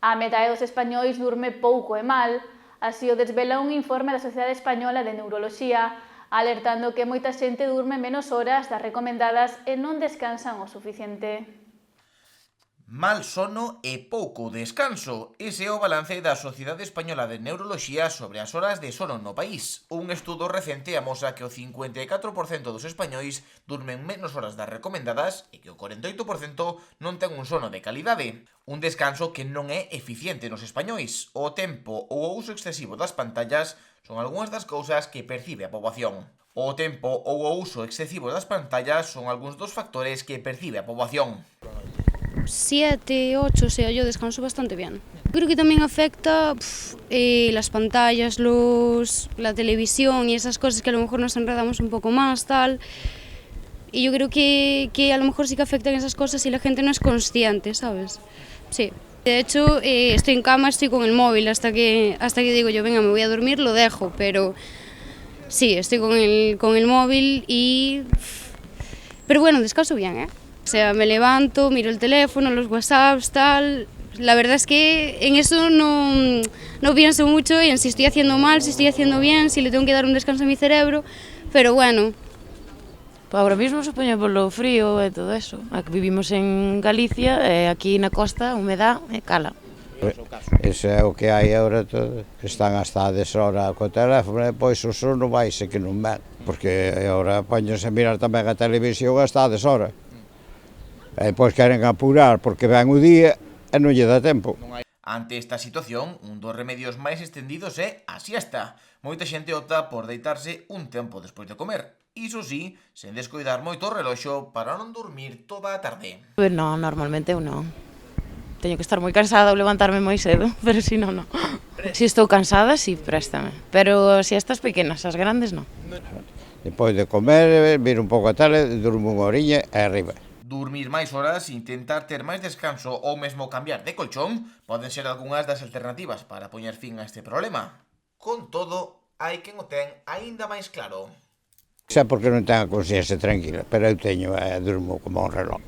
A metade dos españois durme pouco e mal, así o desvela un informe da Sociedade Española de Neuroloxía, alertando que moita xente durme menos horas das recomendadas e non descansan o suficiente. Mal sono e pouco descanso. Ese é o balance da Sociedade Española de Neuroloxía sobre as horas de sono no país. Un estudo recente amosa que o 54% dos españois durmen menos horas das recomendadas e que o 48% non ten un sono de calidade. Un descanso que non é eficiente nos españois. O tempo ou o uso excesivo das pantallas son algunhas das cousas que percibe a poboación. O tempo ou o uso excesivo das pantallas son algúns dos factores que percibe a poboación. 7, 8, o sea, yo descanso bastante bien. Creo que también afecta las pantallas, la televisión y esas cosas que a lo mejor nos enredamos un poco más, tal. Y yo creo que a lo mejor sí que afectan esas cosas y la gente no es consciente, ¿sabes? Sí. De hecho, estoy en cama, estoy con el móvil hasta que digo yo, venga, me voy a dormir, lo dejo, pero sí, estoy con el móvil y... Pero bueno, descanso bien, ¿eh? O sea, me levanto, miro el teléfono, los WhatsApps, tal. La verdad es que en eso no pienso mucho en si estoy haciendo mal, si estoy haciendo bien, si le tengo que dar un descanso a mi cerebro, pero bueno. Ahora mismo supoño polo frío e todo eso. Aquí vivimos en Galicia e aquí na costa, humedad e cala. Ese é o que hai agora todo. Están hasta a deshora co teléfono e pois o sono vaise que non ven. Porque agora poñense a mirar tamén a televisión hasta a deshora. E depois queren apurar porque ven o día e non lle dá tempo. Ante esta situación, un dos remedios máis extendidos é a siesta. Moita xente opta por deitarse un tempo despois de comer. Iso sí, sen descoidar moito o reloxo para non dormir toda a tarde. Non, normalmente eu non. Teño que estar moi cansada ou levantarme moi cedo, pero si non. Si estou cansada, si, préstame. Pero siestas pequenas, as grandes non. Depois de comer, vir un pouco a tele, durmo unha oriña e arriba. Dormir máis horas, intentar ter máis descanso ou mesmo cambiar de colchón poden ser algunhas das alternativas para poñer fin a este problema. Con todo, hai quen o ten aínda máis claro. Xa porque non ten a consciencia tranquila, pero eu teño, durmo como un reloj.